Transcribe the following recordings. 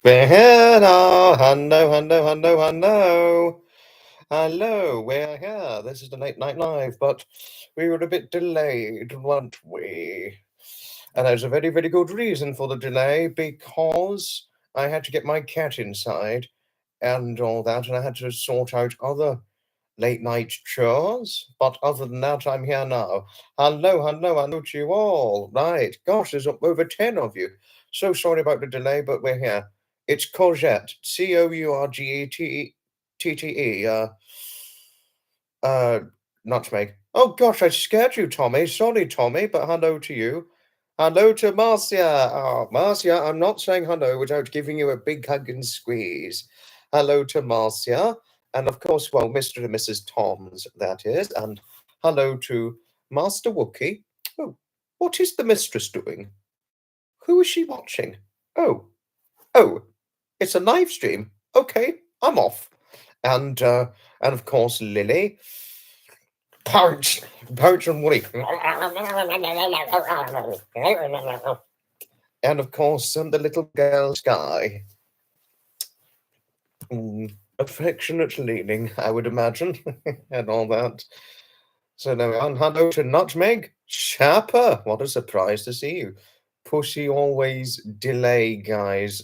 We're here now. Hello. Hello, we're here. This is the Late Night Live, but we were a bit delayed, weren't we? And there's a very, very good reason for the delay, because I had to get my cat inside and all that, and I had to sort out other late night chores. But other than that, I'm here now. Hello to you all. Right, gosh, there's over 10 of you. So sorry about the delay, but we're here. It's Courgette, Courgette. Uh, Nutmeg. Oh gosh, I scared you, Tommy. Sorry, Tommy, but hello to you. Hello to Marcia. Oh, Marcia, I'm not saying hello without giving you a big hug and squeeze. Hello to Marcia. And of course, well, Mr. and Mrs. Toms, that is. And hello to Master Wookie. Oh, what is the mistress doing? Who is she watching? Oh, it's a live stream. Okay, I'm off. And of course, Lily. Poach and Woody. And of course, the little girl Sky. Affectionate leaning, I would imagine, and all that. So now, hello to Nutmeg. Chapper, what a surprise to see you. Pussy always delay, guys.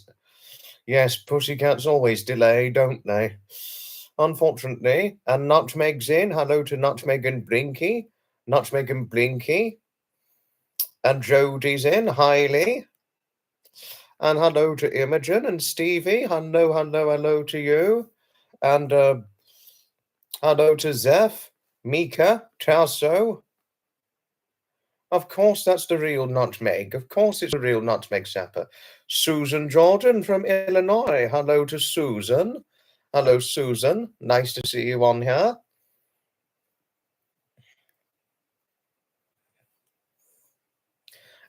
Yes, pussycats always delay, don't they? Unfortunately. And Nutmeg's in. Hello to Nutmeg and Blinky. Nutmeg and Blinky. And Jodie's in. Hailey. And hello to Imogen and Stevie. Hello to you. And hello to Zeph, Mika, Tasso. Of course, that's the real Nutmeg. Of course, it's the real Nutmeg Sapper. Susan Jordan from Illinois. Hello to Susan. Hello, Susan. Nice to see you on here.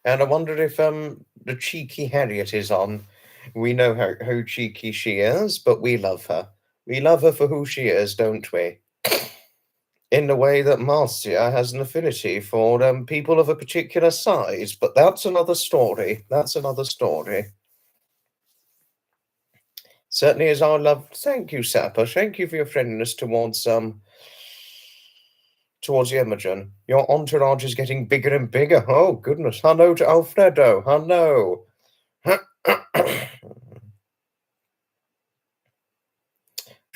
And I wonder if the cheeky Harriet is on. We know how cheeky she is, but we love her. We love her for who she is, don't we? In the way that Marcia has an affinity for people of a particular size, but that's another story. That's another story. Certainly is our love. Thank you, Sapper. Thank you for your friendliness towards Imogen. Your entourage is getting bigger and bigger. Oh goodness. Hello to Alfredo. Hello.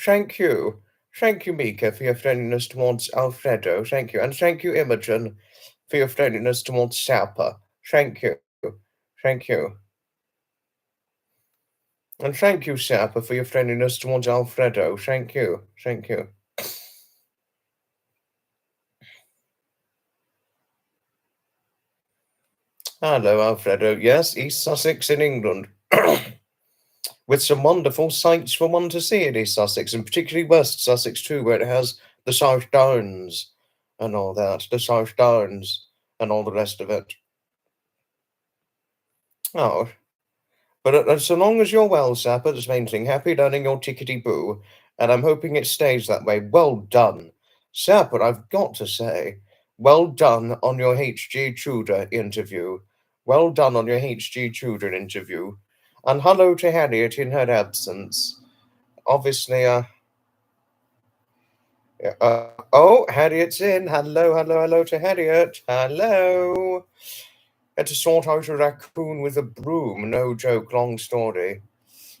Thank you. Thank you, Mika, for your friendliness towards Alfredo. Thank you. And thank you, Imogen, for your friendliness towards Sapper. Thank you. Thank you. And thank you, Sapper, for your friendliness towards Alfredo. Thank you. Thank you. Hello, Alfredo. Yes, East Sussex in England. With some wonderful sights for one to see in East Sussex, and particularly West Sussex too, where it has the South Downs and all that. The South Downs and all the rest of it. Oh. But so long as you're well, Sapper, that's the main thing. Happy learning your tickety-boo, and I'm hoping it stays that way. Well done. Sapper, I've got to say, well done on your H.G. Tudor interview. Well done on your H.G. Tudor interview. And hello to Harriet in her absence. Obviously, oh, Harriet's in. Hello to Harriet. Hello. Had to sort out a raccoon with a broom. No joke, long story.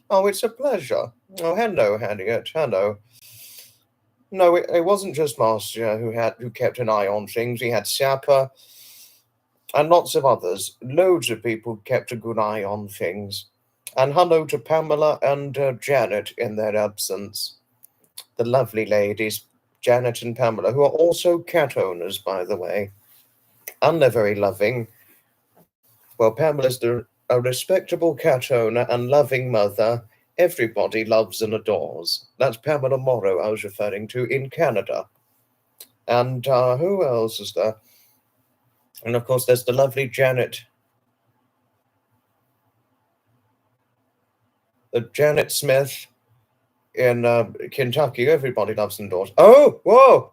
Oh, it's a pleasure. Oh, hello, Harriet. Hello. No, it wasn't just Marcia who kept an eye on things. He had Sapper and lots of others. Loads of people kept a good eye on things. And hello to Pamela and Janet in their absence. The lovely ladies, Janet and Pamela, who are also cat owners, by the way. And they're very loving. Well, Pamela's a respectable cat owner and loving mother. Everybody loves and adores. That's Pamela Morrow I was referring to in Canada. And who else is there? And of course, there's the lovely Janet. Janet Smith in Kentucky. Everybody loves and adores. Oh, whoa!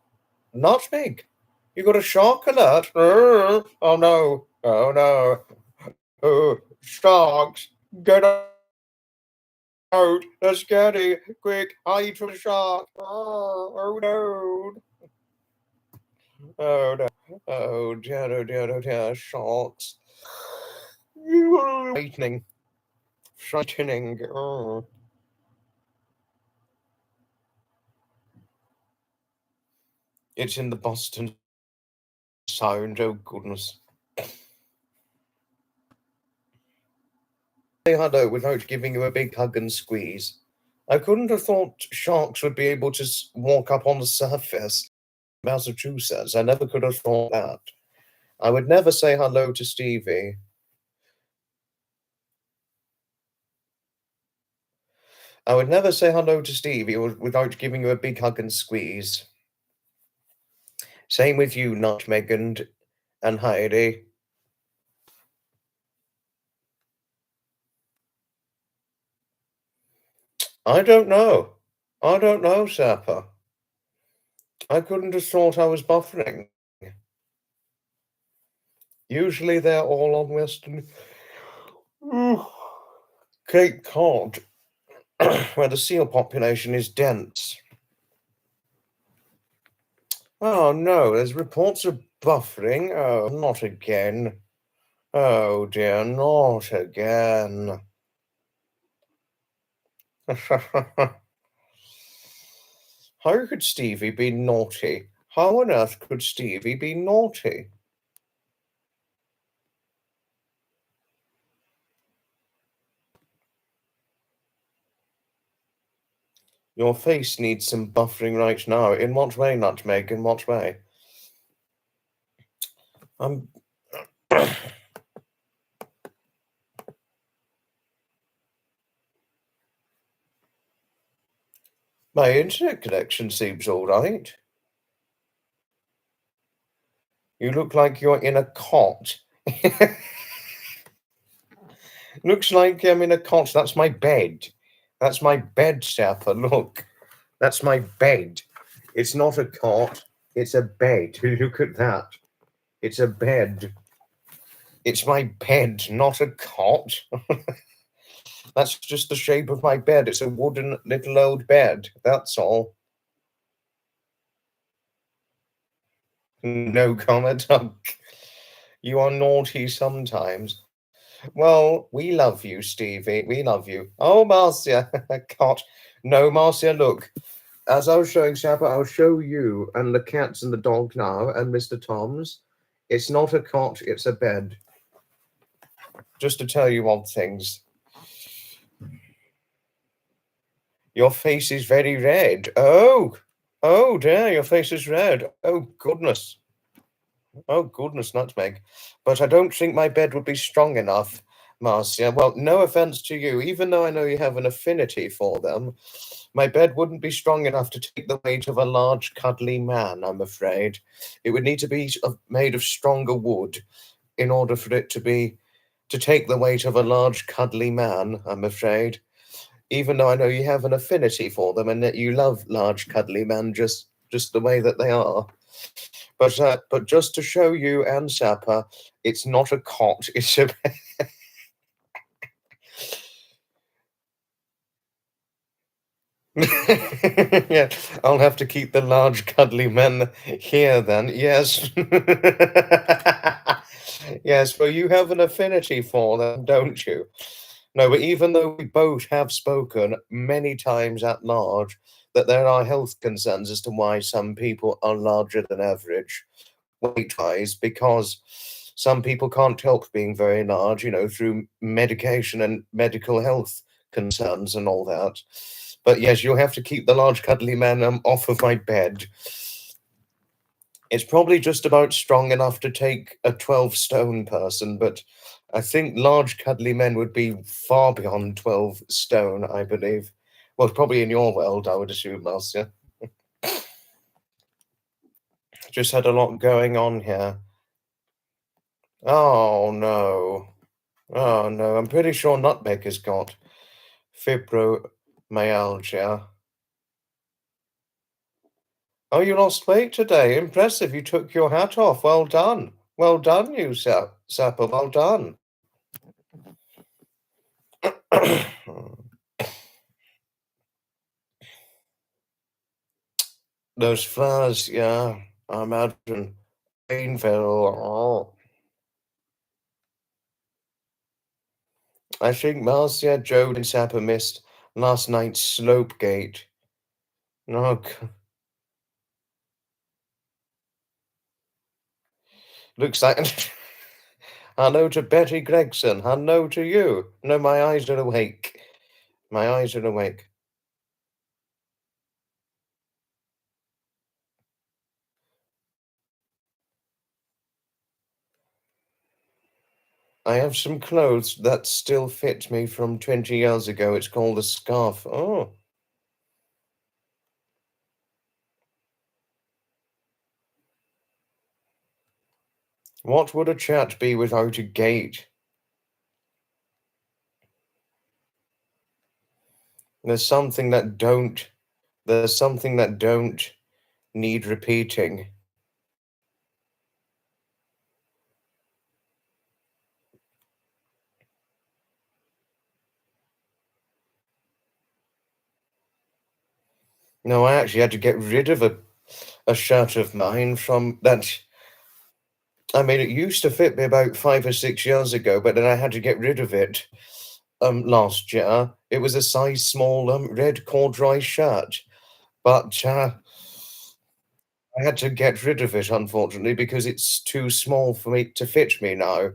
Nutmeg. You got a shark alert? Oh no! Oh no! Oh, sharks! Get Out, that's scary. Quick, hide from the shark. Oh no. Oh no. Oh dear, oh dear, oh dear. Sharks. You are frightening. Frightening. Oh. It's in the Boston Sound. Oh goodness. Say hello without giving you a big hug and squeeze. I couldn't have thought sharks would be able to walk up on the surface. Massachusetts. I never could have thought that. I would never say hello to Stevie. I would never say hello to Stevie without giving you a big hug and squeeze. Same with you, Nutmeg and Heidi. I don't know. I don't know, Sapper. I couldn't have thought I was buffering. Usually they're all on Western Cape Cod, where the seal population is dense. Oh no, there's reports of buffering. Oh, not again. Oh dear, not again. How could Stevie be naughty? How on earth could Stevie be naughty? Your face needs some buffering right now. In what way, Nutmeg? In what way? My internet connection seems all right. You look like you're in a cot. Looks like I'm in a cot. That's my bed. That's my bed, Sapper. Look. That's my bed. It's not a cot. It's a bed. Look at that. It's a bed. It's my bed, not a cot. That's just the shape of my bed. It's a wooden little old bed. That's all. No comment. You are naughty sometimes. Well, we love you, Stevie. We love you. Oh, Marcia, cot. No, Marcia, look. As I was showing Sapper, I'll show you and the cats and the dog now and Mr. Tom's. It's not a cot, it's a bed. Just to tell you odd things. Your face is very red. Oh dear, your face is red. Oh, goodness. Oh, goodness, Nutmeg. But I don't think my bed would be strong enough, Marcia. Well, no offense to you, even though I know you have an affinity for them, my bed wouldn't be strong enough to take the weight of a large, cuddly man, I'm afraid. It would need to be made of stronger wood in order for it to take the weight of a large, cuddly man, I'm afraid. Even though I know you have an affinity for them and that you love large, cuddly men just the way that they are. But just to show you and Sapper, it's not a cot, it's a yeah, I'll have to keep the large cuddly men here then. Yes. Yes, well, you have an affinity for them, don't you? No, but even though we both have spoken many times at large that there are health concerns as to why some people are larger than average weight-wise, because some people can't help being very large, through medication and medical health concerns and all that. But yes, you'll have to keep the large cuddly man off of my bed. It's probably just about strong enough to take a 12-stone person, but I think large cuddly men would be far beyond 12 stone, I believe. Well, probably in your world, I would assume, Marcia. Just had a lot going on here. Oh, no. Oh, no. I'm pretty sure Nutmeg has got fibromyalgia. Oh, you lost weight today. Impressive. You took your hat off. Well done. Well done, you, Sapper. Well done. Those flowers, yeah, I imagine. Painful. I think Marcia, Jode, and Sapper missed last night's slope gate. Oh, looks like. Hello to Betty Gregson. Hello to you. No, my eyes are awake. My eyes are awake. I have some clothes that still fit me from 20 years ago. It's called a scarf. Oh, what would a chat be without a gate? There's something that don't. There's something that don't need repeating. No, I actually had to get rid of a shirt of mine from that. I mean, it used to fit me about 5 or 6 years ago, but then I had to get rid of it last year. It was a size small red corduroy shirt, but I had to get rid of it, unfortunately, because it's too small for me to fit me now.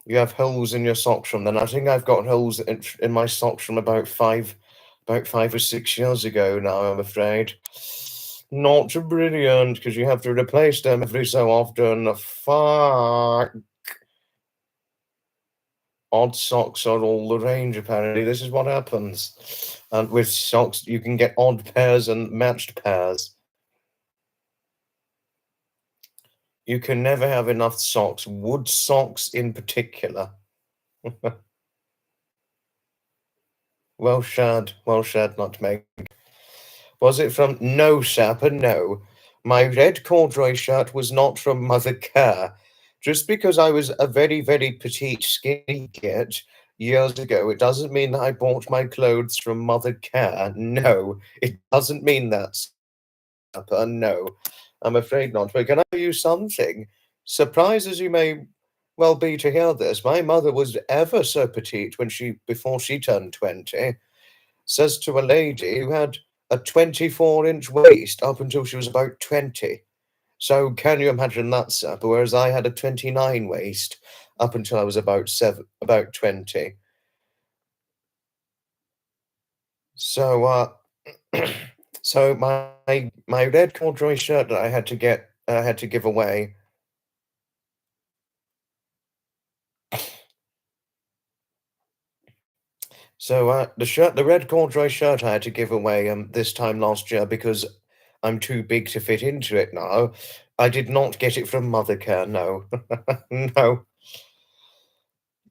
You have holes in your socks from then. I think I've got holes in my socks from about 5 or 6 years ago now, I'm afraid. Not brilliant, because you have to replace them every so often. Fuck. Odd socks are all the rage, apparently. This is what happens. And with socks, you can get odd pairs and matched pairs. You can never have enough socks, wood socks in particular. Well shared, Nutmeg. Was it from No Sapper? No. My red corduroy shirt was not from Mother Care. Just because I was a very, very petite, skinny kid years ago, it doesn't mean that I bought my clothes from Mother Care. No, it doesn't mean that, Sapper. No, I'm afraid not. But can I tell you something? Surprised as you may well be to hear this, my mother was ever so petite before she turned 20. Says to a lady who had a 24-inch waist up until she was about 20. So can you imagine that, Sapper? Whereas I had a 29 waist up until I was about 20. So, so my red corduroy shirt that I had to give away. So the red corduroy shirt I had to give away this time last year because I'm too big to fit into it now. I did not get it from Mothercare, no. No.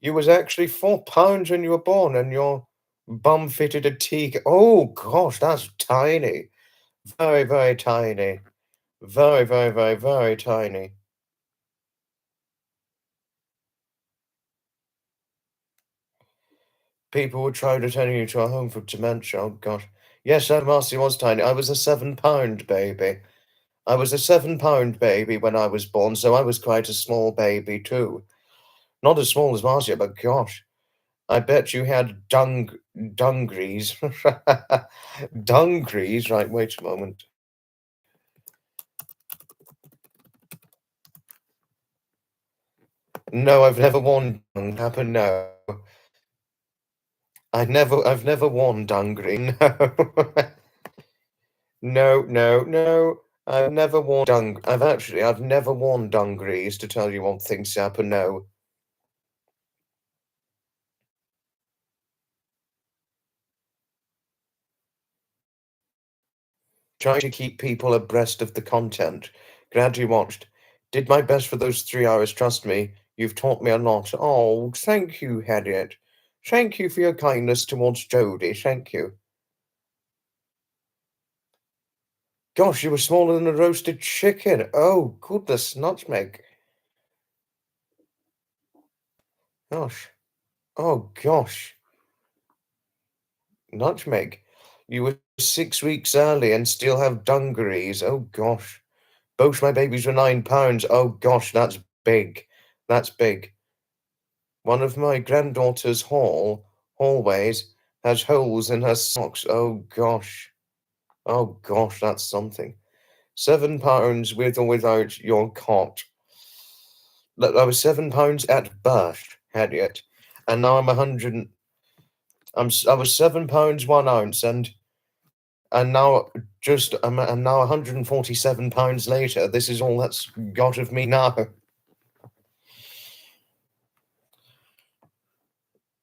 You was actually 4 pounds when you were born and your bum fitted a teak. Oh gosh, that's tiny. Very, very tiny. Very, very, very, very tiny. People would try to turn you to a home for dementia. Oh gosh. Yes, that Marcy was tiny. I was a 7 pound baby. I was a 7 pound baby when I was born, so I was quite a small baby too. Not as small as Marcia, but gosh, I bet you had dungarees. Dungarees, right, wait a moment. No, I've never worn dung Kappa, no. I've never worn dungaree, no. No, no, no. I've never worn dungarees, to tell you one thing, Sapper, no. Try to keep people abreast of the content. Glad you watched. Did my best for those 3 hours, trust me. You've taught me a lot. Oh, thank you, Harriet. Thank you for your kindness towards Jodie. Thank you. Gosh, you were smaller than a roasted chicken. Oh, goodness, nutmeg. Gosh. Oh, gosh. Nutmeg. You were 6 weeks early and still have dungarees. Oh gosh. Both my babies were 9 pounds. Oh gosh, that's big. That's big. One of my granddaughter's hallways has holes in her socks. Oh gosh. Oh gosh, that's something. 7 pounds with or without your cot. Look, I was 7 pounds at birth, Harriet, and now I'm 100. I was 7 pounds 1 ounce, and now and now 147 pounds later. This is all that's got of me now.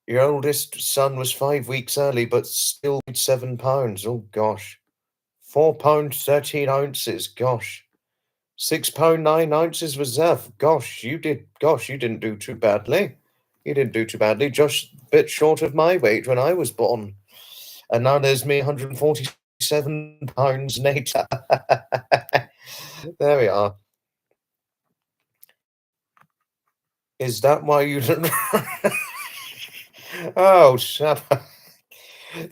Your oldest son was 5 weeks early, but still weighed 7 pounds. Oh gosh. 4 pounds 13 ounces. Gosh. 6 pound 9 ounces reserve. Gosh, you didn't do too badly. You didn't do too badly. Just a bit short of my weight when I was born. And now there's me 147 pounds later. There we are. Is that why you didn't? Oh, shut up.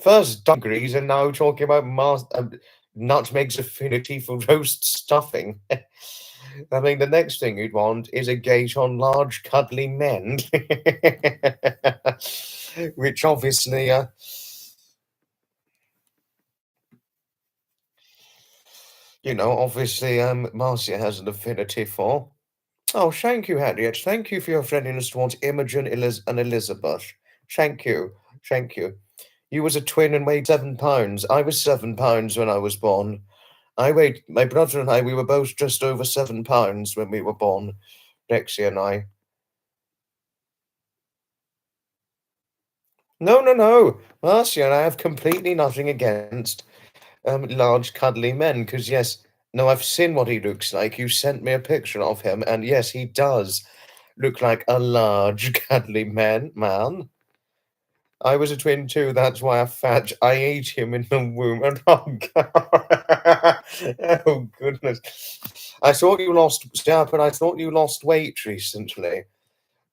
First dungarees and now talking about nutmeg's affinity for roast stuffing. I mean, the next thing you'd want is a gate on large, cuddly men, which obviously, Marcia has an affinity for. Oh, thank you, Harriet. Thank you for your friendliness towards Imogen and Elizabeth. Thank you. Thank you. You was a twin and weighed 7 pounds. I was 7 pounds when I was born. My brother and I, we were both just over 7 pounds when we were born, Rexy and I. No, no, no. Marcia and I have completely nothing against large, cuddly men, because, yes, no, I've seen what he looks like. You sent me a picture of him, and yes, he does look like a large, cuddly man. I was a twin too, that's why I ate him in the womb, and oh, God. Oh, goodness. I thought you lost, but I thought you lost weight recently.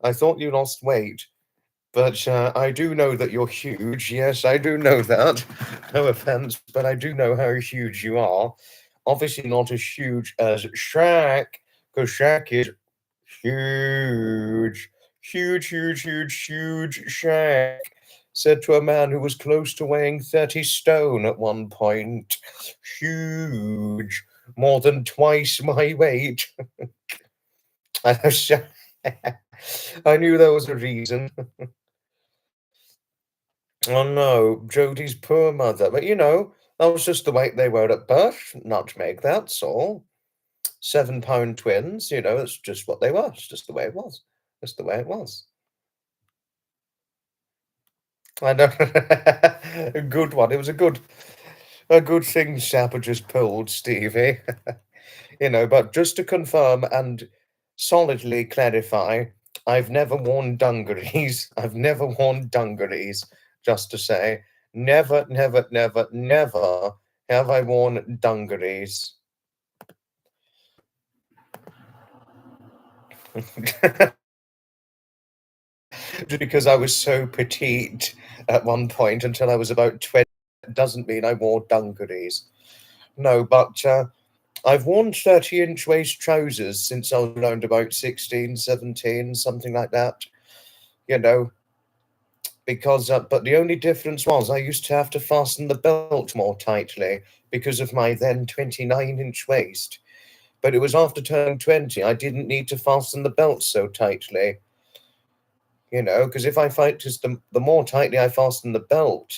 I thought you lost weight. But I do know that you're huge. Yes, I do know that. No offense, but I do know how huge you are. Obviously not as huge as Shaq, because Shaq is huge. Huge, huge, huge, huge Shaq. Said to a man who was close to weighing 30 stone at one point. Huge. More than twice my weight. I knew there was a reason. Oh no, Jodie's poor mother. But that was just the weight they were at birth. Nutmeg, that's all. 7 pound twins, it's just what they were. It's just the way it was. Just the way it was. I know. A good one. It was a good thing Sapper just pulled, Stevie. But just to confirm and solidly clarify, I've never worn dungarees. I've never worn dungarees, just to say. Never, never, never, never have I worn dungarees. Just because I was so petite at one point until I was about 20 doesn't mean I wore dungarees. No, but I've worn 30-inch waist trousers since I was around about 16, 17, something like that. Because, but the only difference was I used to have to fasten the belt more tightly because of my then 29-inch waist. But it was after turning 20, I didn't need to fasten the belt so tightly. Because if I fight, just the more tightly I fasten the belt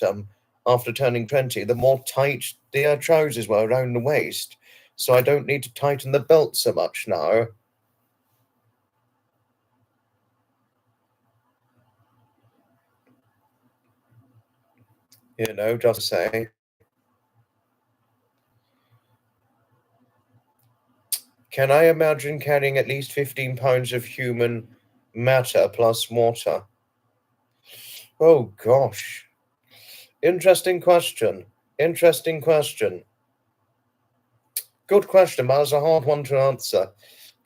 after turning 20, the more tight the trousers were around the waist. So I don't need to tighten the belt so much now. Just to say. Can I imagine carrying at least 15 pounds of human matter plus water? Oh, gosh. Interesting question. Interesting question. Good question, but it's a hard one to answer.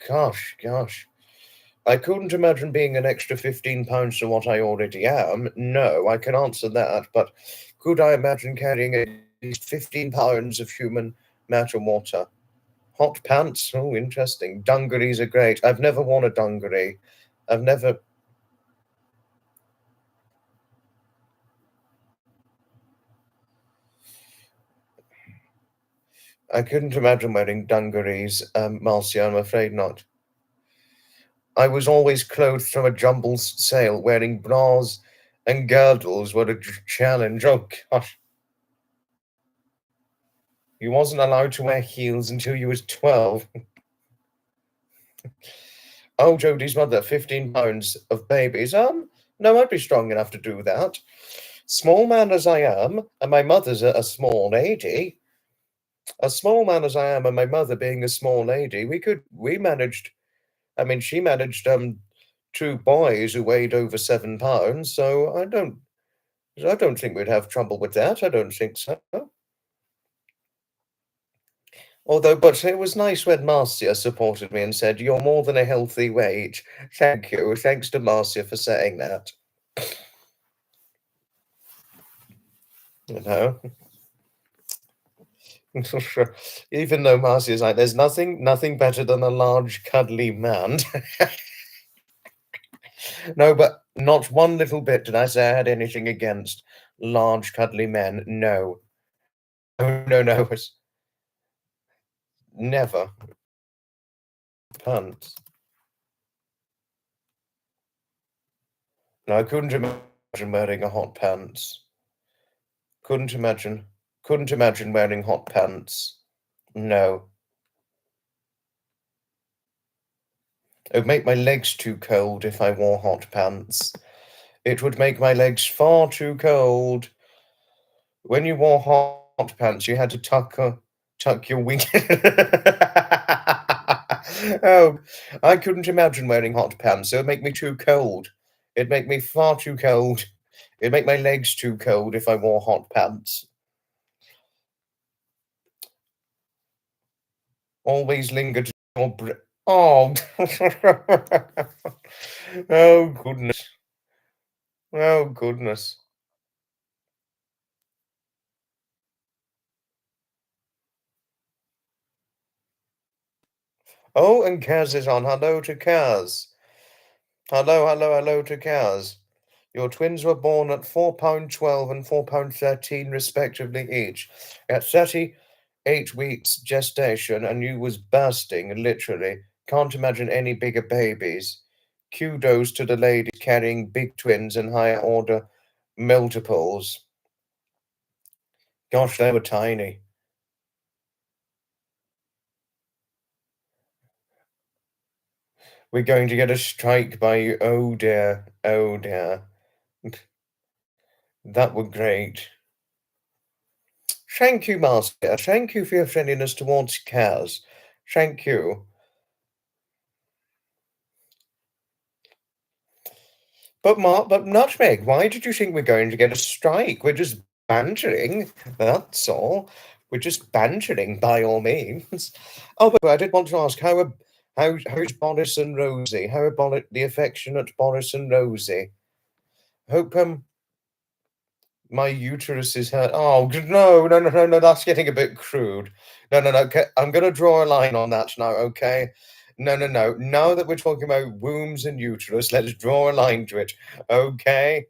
Gosh. I couldn't imagine being an extra 15 pounds to what I already am. No, I can answer that, but could I imagine carrying least 15 pounds of human matter water. Hot pants, oh, interesting. Dungarees are great. I've never worn a dungaree. I've never... I couldn't imagine wearing dungarees, Marcia, I'm afraid not. I was always clothed from a jumble sale, wearing bras and girdles were a challenge. Oh, gosh. You wasn't allowed to wear heels until you was 12. Oh, Jodie's mother, 15 pounds of babies. No, I'd be strong enough to do that. Small man as I am, and my mother's a small lady. A small man as I am, and my mother being a small lady, we managed. I mean, she managed two boys who weighed over 7 pounds. So I don't think we'd have trouble with that. I don't think so. Although, but it was nice when Marcia supported me and said, "You're more than a healthy weight." Thank you. Thanks to Marcia for saying that. You know, even though Marcia's like, "There's nothing better than a large, cuddly man." No, but not one little bit did I say I had anything against large, cuddly men. No, no, it's never. Pants. No, I couldn't imagine wearing a hot pants. Couldn't imagine. Couldn't imagine wearing hot pants. No. It would make my legs too cold if I wore hot pants. It would make my legs far too cold. When you wore hot pants, you had to tuck your wing. Oh, I couldn't imagine wearing hot pants. It would make me too cold. It'd make me far too cold. It'd make my legs too cold if I wore hot pants. Always lingered your Oh. Oh, goodness. Oh, goodness. Oh, and Kaz is on. Hello to Kaz. Hello to Kaz. Your twins were born at £4.12 and £4.13 respectively each. At 38 weeks gestation, and you was bursting, literally. Can't imagine any bigger babies. Kudos to the ladies carrying big twins and higher order multiples. Gosh, they were tiny. We're going to get a strike by you. Oh dear. Oh dear. That were great. Thank you, Master. Thank you for your friendliness towards Kaz. Thank you. But Nutmeg, why did you think we're going to get a strike? We're just bantering. That's all. We're just bantering by all means. Oh, but I did want to ask how's Boris and Rosie? How about the affectionate Boris and Rosie? Hope my uterus is hurt. Oh no! That's getting a bit crude. No. Okay, I'm gonna draw a line on that now. Okay. No. Now that we're talking about wombs and uterus, let's draw a line to it. Okay.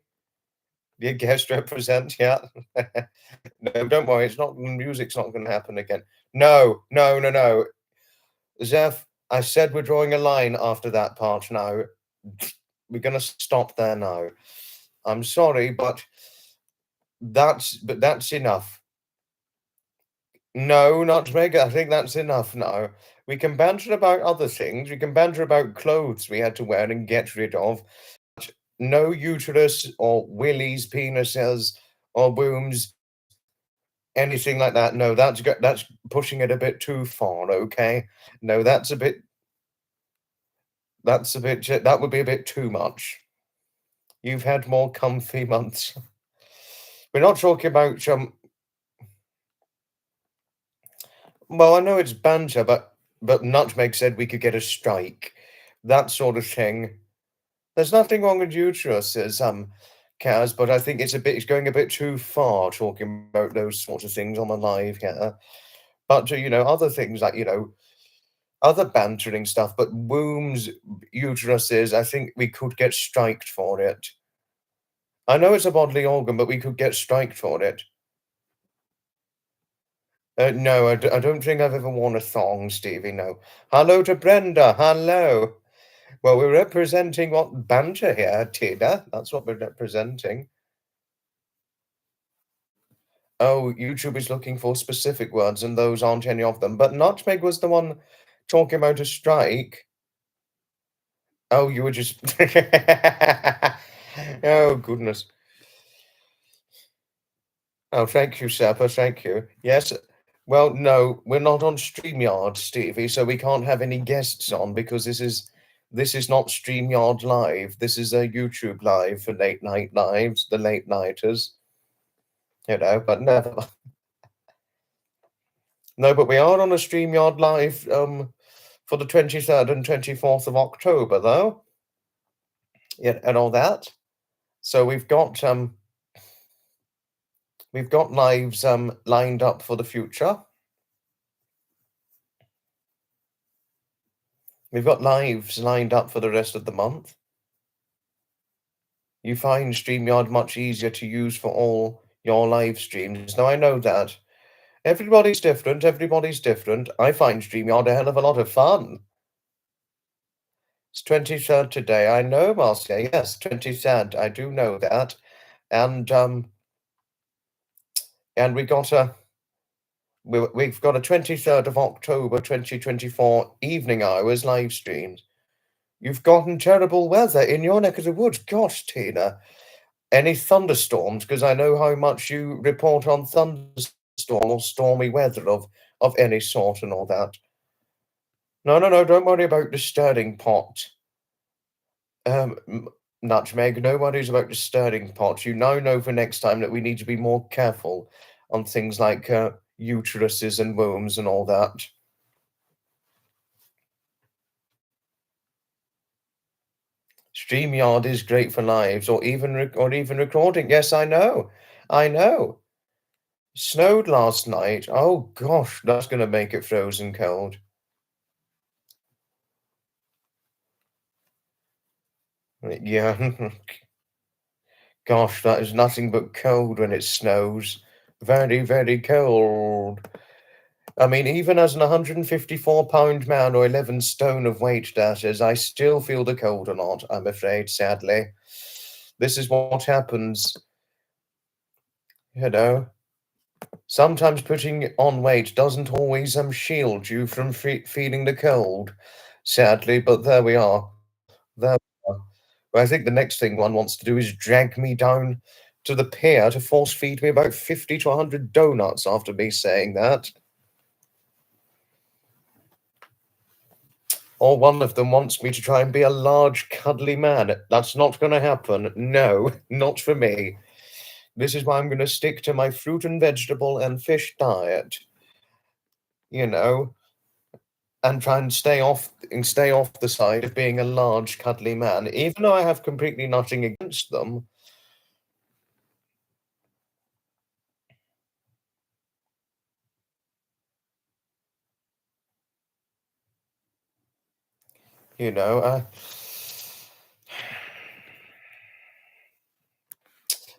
The guest represent, yeah. No, don't worry. It's not. Music's not going to happen again. No. Zeph, I said we're drawing a line after that part now. We're going to stop there now. I'm sorry, but that's enough. No, not Mega. I think that's enough now. We can banter about other things. We can banter about clothes we had to wear and get rid of. No uterus or willies, penises or wombs, anything like that. No, that's pushing it a bit too far. Okay. No, that would be a bit too much. You've had more comfy months. We're not talking about well, I know it's banter, but Nutmeg said we could get a strike, that sort of thing. There's nothing wrong with uteruses. Kaz, but I think it's going a bit too far talking about those sorts of things on the live here. But, other things like, other bantering stuff, but wombs, uteruses, I think we could get striked for it. I know it's a bodily organ, but we could get striked for it. No, I don't think I've ever worn a thong, Stevie, no. Hello to Brenda, hello. Well, we're representing what banter here, Tina. That's what we're representing. Oh, YouTube is looking for specific words, and those aren't any of them. But Nutmeg was the one talking about a strike. Oh, you were just. Oh, goodness. Oh, thank you, Sapper. Thank you. Yes. Well, no, we're not on StreamYard, Stevie, so we can't have any guests on because this is not StreamYard Live. This is a YouTube Live for late night lives, the late nighters. But never. No, but we are on a StreamYard Live for the 23rd and 24th of October, though. Yeah, and all that. So we've got lives lined up for the future. We've got lives lined up for the rest of the month. You find StreamYard much easier to use for all your live streams. Now I know that. Everybody's different, everybody's different. I find StreamYard a hell of a lot of fun. It's 23rd today. I know, Marcia. Yes, 23rd. I do know that. And we've got a 23rd of October 2024 evening hours live streams. You've gotten terrible weather in your neck of the woods. Gosh, Tina. Any thunderstorms? Because I know how much you report on thunderstorm or stormy weather of any sort and all that. No, don't worry about the stirring pot. Nutmeg, no worries about the stirring pot. You now know for next time that we need to be more careful on things like uteruses and wombs and all that. StreamYard is great for lives or even recording. Yes, I know. I know. Snowed last night. Oh gosh, that's going to make it frozen cold. Yeah. Gosh, that is nothing but cold when it snows. Very, very cold. I mean, even as an 154-pound man or 11 stone of weight, that is, I still feel the cold a lot, I'm afraid, sadly. This is what happens, you know. Sometimes putting on weight doesn't always shield you from feeling the cold, sadly, but there we are. There we are. Well, I think the next thing one wants to do is drag me down to the pier to force feed me about 50 to 100 donuts after me saying that. Or one of them wants me to try and be a large, cuddly man. That's not going to happen. No, not for me. This is why I'm going to stick to my fruit and vegetable and fish diet, you know, and try and stay off the side of being a large, cuddly man, even though I have completely nothing against them. You know,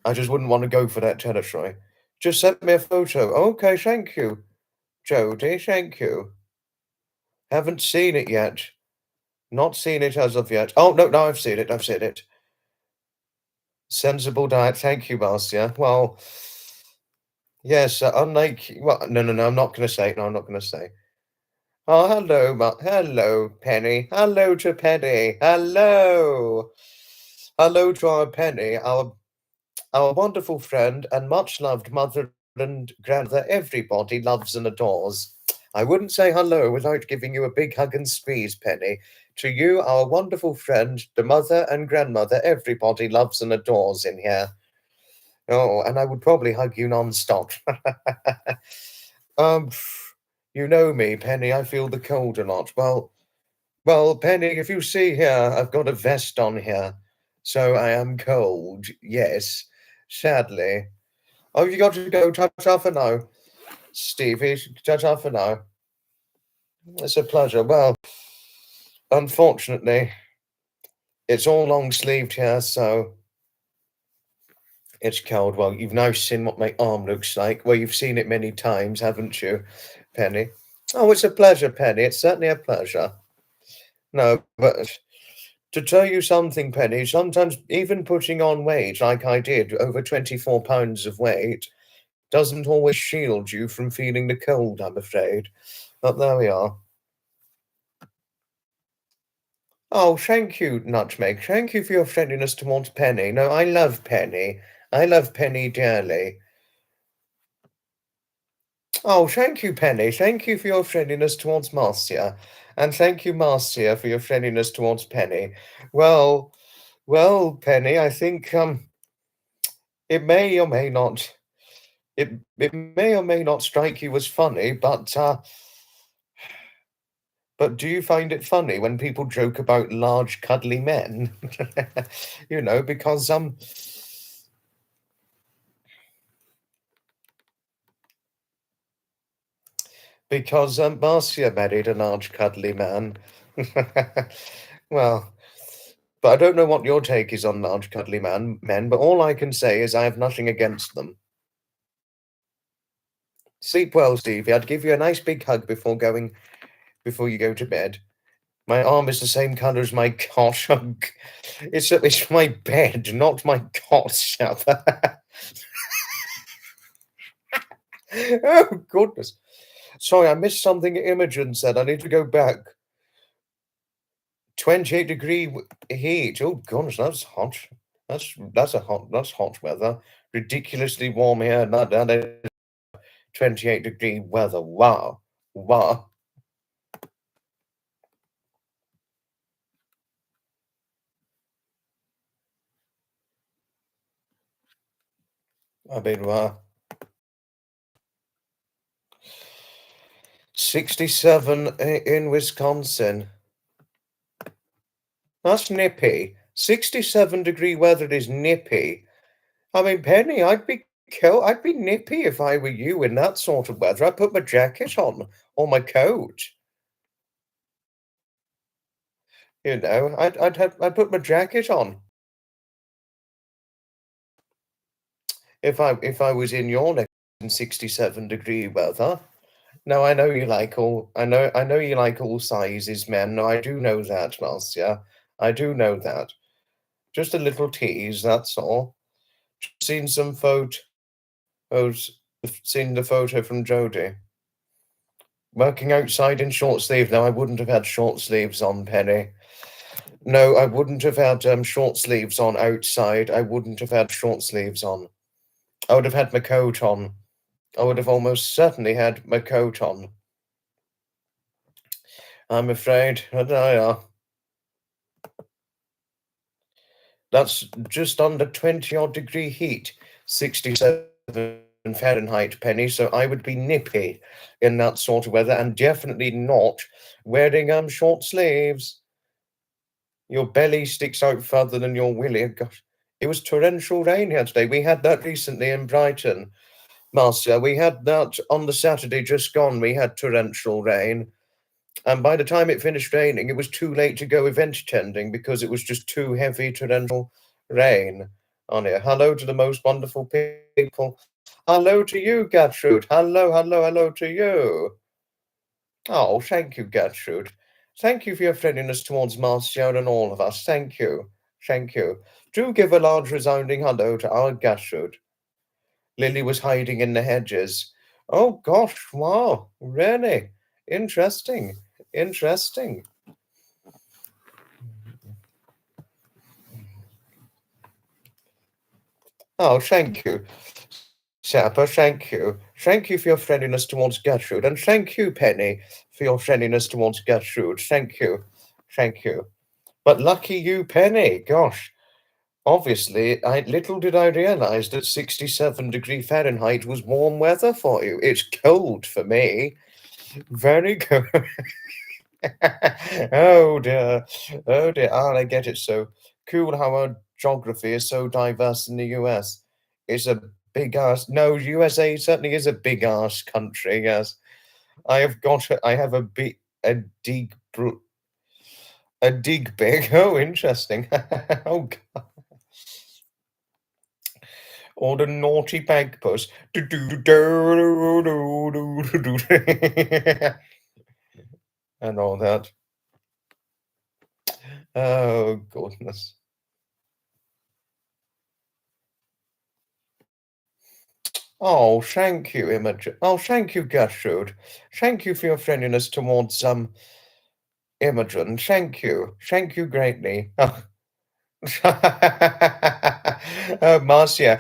I just wouldn't want to go for that territory. Just send me a photo. Okay, thank you, Jody. Thank you. Haven't seen it yet. Not seen it as of yet. Oh, no, I've seen it. I've seen it. Sensible diet. Thank you, Marcia. Well, yes, unlike. Well, no, I'm not going to say. No, I'm not going to say. Oh, hello, hello, Penny. Hello to Penny. Hello. Hello to our Penny, our wonderful friend and much loved mother and grandmother everybody loves and adores. I wouldn't say hello without giving you a big hug and squeeze, Penny. To you, our wonderful friend, the mother and grandmother everybody loves and adores in here. Oh, and I would probably hug you non-stop. um, you know me, Penny, I feel the cold a lot. Well, Penny, if you see here, I've got a vest on here. So I am cold, yes, sadly. Oh, you got to go. Ta-ta for now, Stevie. Ta-ta for now. It's a pleasure. Well, unfortunately, it's all long-sleeved here, so it's cold. Well, you've now seen what my arm looks like. Well, you've seen it many times, haven't you, Penny? Oh, it's a pleasure, Penny. It's certainly a pleasure. No, but to tell you something, Penny, sometimes even putting on weight, like I did, over 24 pounds of weight, doesn't always shield you from feeling the cold, I'm afraid. But there we are. Oh, thank you, Nutmeg. Thank you for your friendliness towards Penny. No, I love Penny. I love Penny dearly. Oh, thank you, Penny. Thank you for your friendliness towards Marcia. And thank you, Marcia, for your friendliness towards Penny. Well, well, Penny, I think it may or may not it may or may not strike you as funny, but do you find it funny when people joke about large cuddly men? You know, because Marcia married a large cuddly man. Well, but I don't know what your take is on large cuddly men, but all I can say is I have nothing against them. Sleep well, Stevie. I'd give you a nice big hug before you go to bed. My arm is the same colour as my cot. It's my bed, not my cot, Shabba. Oh, goodness. Sorry, I missed something Imogen said. I need to go back. 28-degree heat. Oh, goodness, that's hot. That's hot weather. Ridiculously warm here. That is 28-degree weather. Wow. Wow. I mean, wow. 67 in Wisconsin. That's nippy. 67-degree weather is nippy. I mean, Penny, I'd be nippy if I were you in that sort of weather. I'd put my jacket on or my coat. You know, I'd put my jacket on if I was in your neck in 67-degree weather. No, I know you like all sizes, men. No, I do know that, Marcia. I do know that. Just a little tease, that's all. Seen some photos, seen the photo from Jodie. Working outside in short sleeves. No, I wouldn't have had short sleeves on, Penny. No, I wouldn't have had short sleeves on outside. I wouldn't have had short sleeves on. I would have had my coat on. I would have almost certainly had my coat on. I'm afraid. But that's just under 20-odd degree heat. 67 Fahrenheit, Penny. So I would be nippy in that sort of weather and definitely not wearing short sleeves. Your belly sticks out further than your willy. Gosh, it was torrential rain here today. We had that recently in Brighton, Marcia. We had that on the Saturday just gone. We had torrential rain. And by the time it finished raining, it was too late to go event attending because it was just too heavy torrential rain on here. Hello to the most wonderful people. Hello to you, Gertrude. Hello, hello, hello to you. Oh, thank you, Gertrude. Thank you for your friendliness towards Marcia and all of us. Thank you. Thank you. Do give a large resounding hello to our Gertrude. Lily was hiding in the hedges. Oh, gosh, wow, really? Interesting. Interesting. Oh, thank you, Sapper. Thank you. Thank you for your friendliness towards Gertrude. And thank you, Penny, for your friendliness towards Gertrude. Thank you. Thank you. But lucky you, Penny. Gosh, obviously, little did I realize that 67-degree Fahrenheit was warm weather for you. It's cold for me. Very cold. Oh dear. Oh dear. Ah, I get it. So cool how our geography is so diverse in the US. It's a big ass. No, USA certainly is a big ass country. Yes, I have a dig, a dig big. Oh, interesting. Oh, all the naughty bagpuss. And all that. Oh, goodness. Oh, thank you, Imogen. Oh, thank you, Gertrude. Thank you for your friendliness towards Imogen. Thank you. Thank you greatly. Oh, Marcia.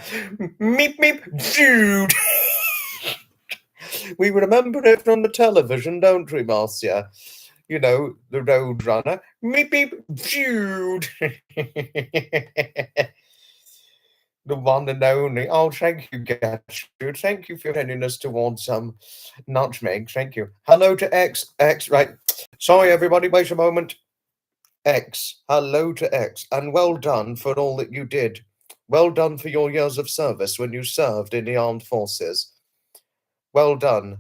Meep meep Jude. We remember it from the television, don't we, Marcia? You know, the Road Runner. Meep meep Jude. The one and only. Oh, thank you, Gertrude. Thank you for your friendliness towards Nutmeg. Thank you. Hello to X. X, right. Sorry, everybody. Wait a moment. X. Hello to X. And well done for all that you did. Well done for your years of service when you served in the armed forces. Well done.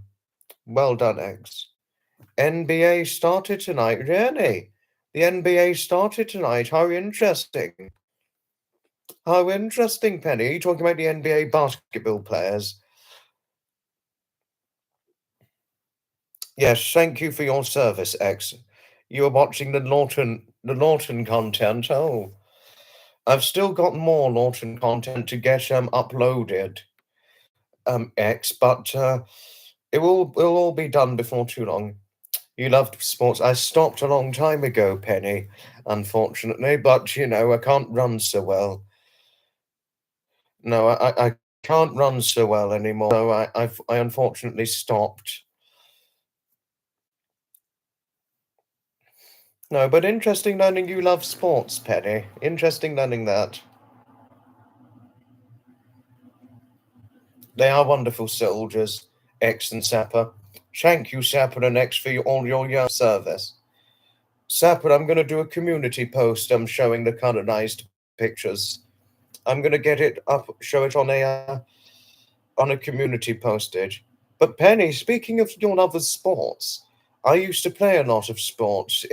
Well done, X. NBA started tonight. Really? The NBA started tonight. How interesting. How interesting, Penny. Are you talking about the NBA basketball players? Yes, thank you for your service, X. You are watching the Lawton content. Oh, I've still got more Lawton content to get uploaded, X, but it'll all be done before too long. You loved sports. I stopped a long time ago, Penny, unfortunately, but you know, I can't run so well. No, I can't run so well anymore, so I unfortunately stopped. No, but interesting learning you love sports, Penny. Interesting learning that. They are wonderful soldiers, X and Sapper. Thank you, Sapper and X, for all your years of service. Sapper, I'm going to do a community post. I'm showing the colorized pictures. I'm going to get it up, show it on a community postage. But Penny, speaking of your love of sports, I used to play a lot of sports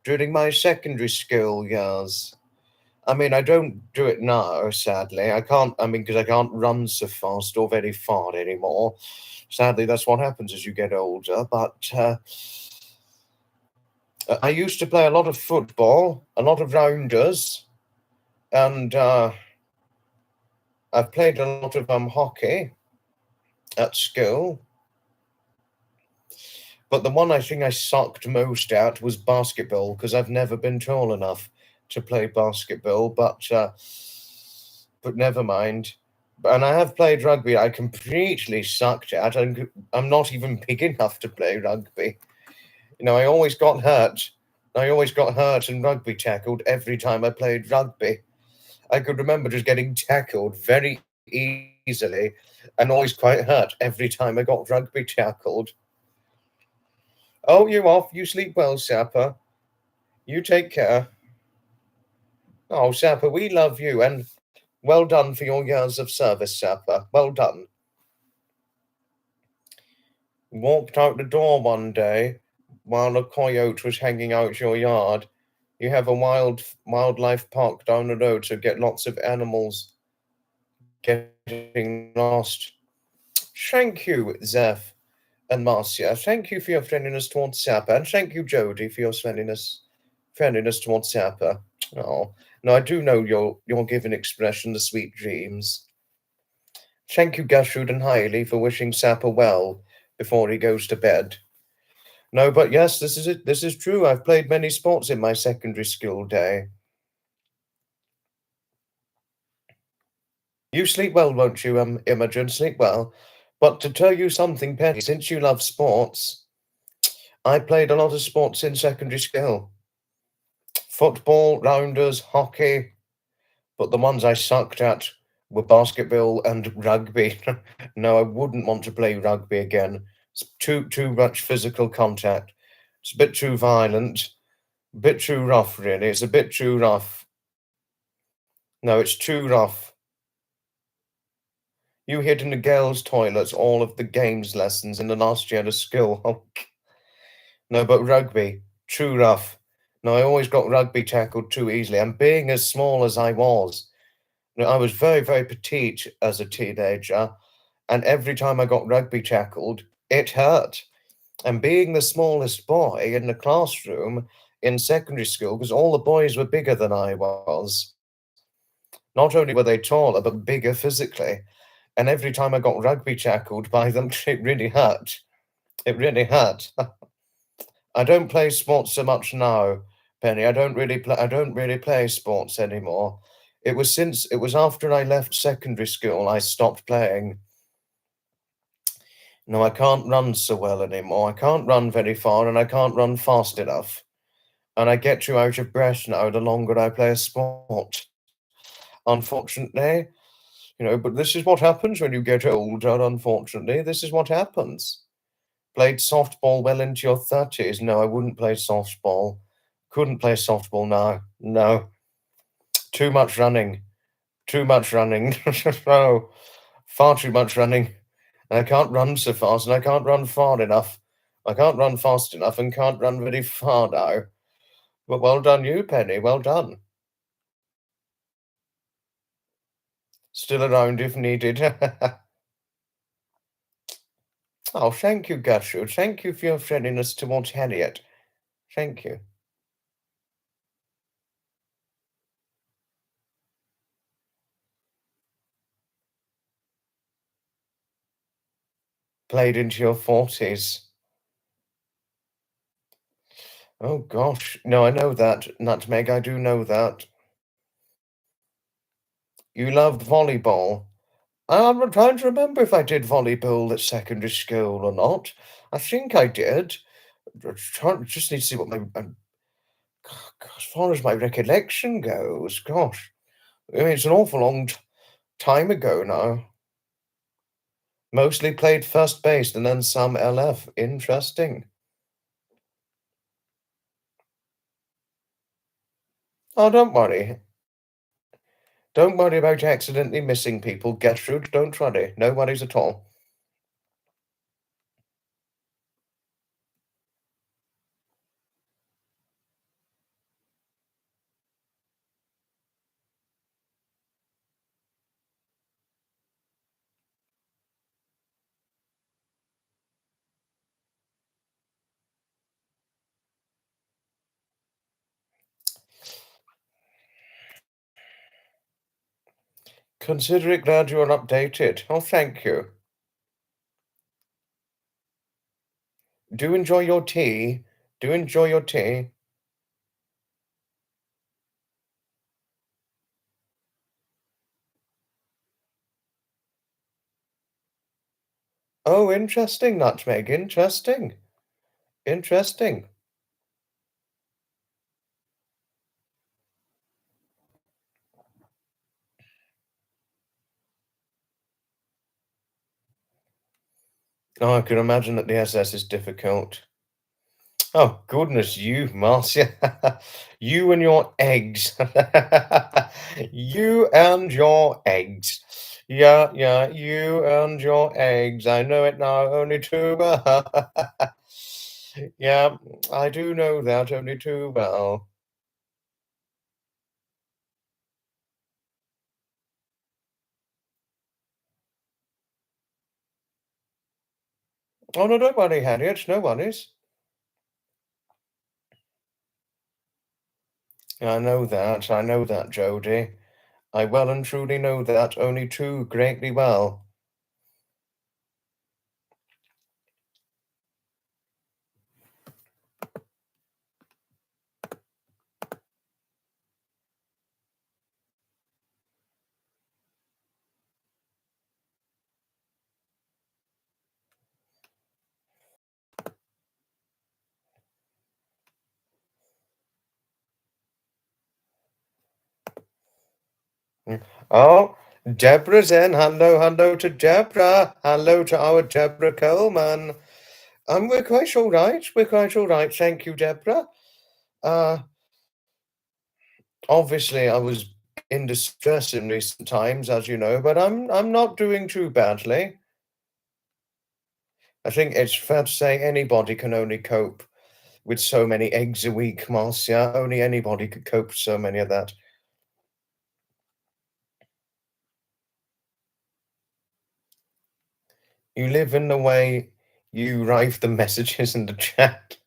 during my secondary school years. I mean, I don't do it now, sadly. I can't, I mean, because I can't run so fast or very far anymore. Sadly, that's what happens as you get older. But I used to play a lot of football, a lot of rounders, and I've played a lot of hockey at school. But the one I think I sucked most at was basketball because I've never been tall enough to play basketball. But never mind. And I have played rugby. I completely sucked at, and I'm not even big enough to play rugby. You know, I always got hurt. I always got hurt and rugby tackled every time I played rugby. I could remember just getting tackled very easily and always quite hurt every time I got rugby tackled. Oh, you off. You sleep well, Sapper. You take care. Oh, Sapper, we love you, and well done for your years of service, Sapper. Well done. Walked out the door one day while a coyote was hanging out your yard. You have a wildlife park down the road, so get lots of animals getting lost. Thank you, Zeph and Marcia. Thank you for your friendliness towards Sapper, and thank you, Jody, for your friendliness towards Sapper. Oh, no, I do know your given expression, the sweet dreams. Thank you, Gertrude and Hailey, for wishing Sapper well before he goes to bed. No, but yes, this is it. This is true. I've played many sports in my secondary school day. You sleep well, won't you, Imogen? Sleep well. But to tell you something, Penny, since you love sports, I played a lot of sports in secondary school. Football, rounders, hockey, but the ones I sucked at were basketball and rugby. No, I wouldn't want to play rugby again. It's too much physical contact. It's a bit too violent, a bit too rough, really. It's a bit too rough. No, it's too rough. You hid in the girls' toilets all of the games lessons in the last year of school. Oh, no, but rugby, too rough. No, I always got rugby tackled too easily. And being as small as I was, you know, I was very, very petite as a teenager. And every time I got rugby tackled, it hurt. And being the smallest boy in the classroom in secondary school, because all the boys were bigger than I was, not only were they taller, but bigger physically. And every time I got rugby tackled by them, it really hurt. It really hurt. I don't play sports so much now, Penny. I don't really play sports anymore. It was after I left secondary school I stopped playing. No, I can't run so well anymore. I can't run very far and I can't run fast enough. And I get too out of breath now the longer I play a sport. Unfortunately, you know, but this is what happens when you get older, unfortunately. This is what happens. Played softball well into your 30s. No, I wouldn't play softball. Couldn't play softball now. No. Too much running. Too much running. Oh, far too much running. And I can't run so fast and I can't run far enough. I can't run fast enough and can't run very far now. But well done you, Penny. Well done. Still around if needed. Oh, thank you, Gertrude. Thank you for your friendliness towards Harriet. Thank you. Played into your 40s. Oh gosh. No, I know that, Nutmeg. I do know that. You loved volleyball. I'm trying to remember if I did volleyball at secondary school or not. I think I did. Just need to see what as far as my recollection goes. Gosh, I mean, it's an awful long time ago now. Mostly played first base and then some LF. Interesting. Oh, don't worry. Don't worry about accidentally missing people, Gertrude. Don't worry. No worries at all. Consider it glad you are updated. Oh, thank you. Do enjoy your tea. Do enjoy your tea. Oh, interesting, Nutmeg. Interesting. Interesting. Oh, I can imagine that the SS is difficult. Oh, goodness, you, Marcia. You and your eggs. You and your eggs. Yeah, yeah, you and your eggs. I know it now, only too well. Yeah, I do know that only too well. Oh, no, don't worry, Harriet. No worries. I know that, Jody. I well and truly know that only too greatly well. Oh, Deborah's in. Hello, hello to Deborah. Hello to our Deborah Coleman. We're quite all right. We're quite all right. Thank you, Deborah. Uh, Obviously, I was in distress in recent times, as you know, but I'm not doing too badly. I think it's fair to say anybody can only cope with so many eggs a week, Marcia. Only anybody could cope with so many of that. You live in the way you write the messages in the chat.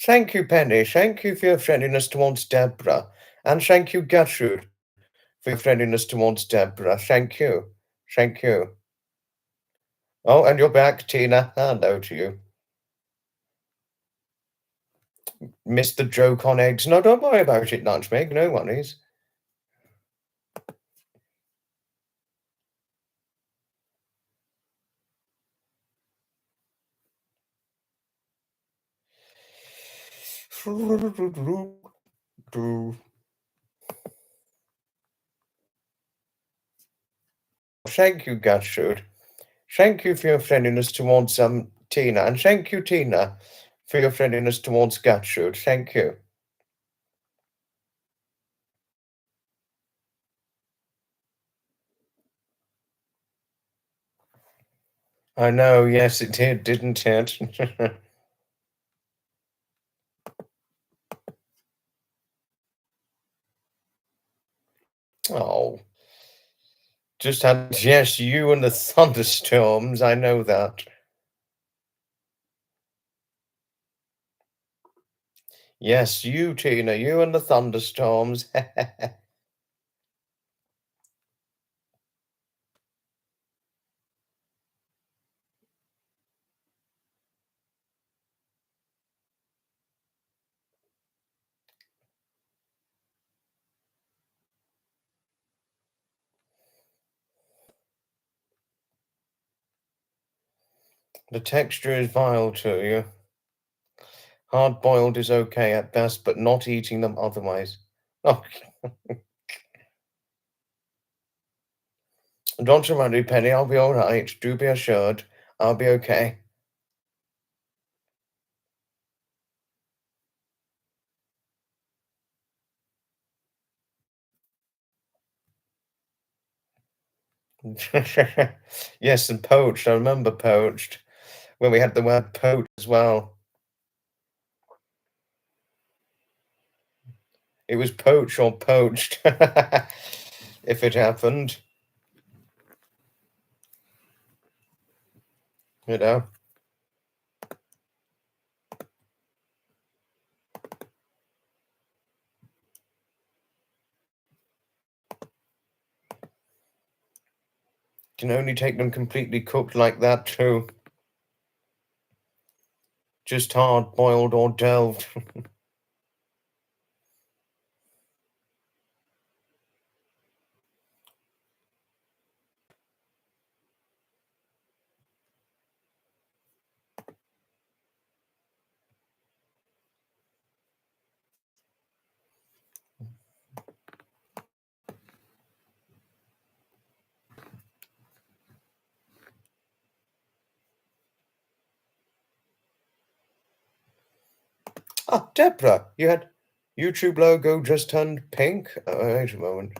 Thank you, Penny. Thank you for your friendliness towards Deborah. And thank you, Gertrude, for your friendliness towards Deborah. Thank you. Thank you. Oh, and you're back, Tina. Hello to you. Missed the joke on eggs. No, don't worry about it, Nutmeg. No worries. Thank you, Gertrude. Thank you for your friendliness towards Tina. And thank you, Tina, for your friendliness towards Gertrude. Thank you. I know, yes, it did, didn't it? Oh, just had, yes, you and the thunderstorms, I know that. Yes, you, Tina, you and the thunderstorms. The texture is vile to you. Hard-boiled is okay at best, but not eating them otherwise. Oh, don't you worry, Penny, I'll be all right. Do be assured. I'll be okay. Yes, and poached. I remember poached when we had the word poached as well. It was poach or poached if it happened, you know. Can only take them completely cooked like that too. Just hard boiled or delved. Ah, Deborah, you had YouTube logo just turned pink. Wait a moment.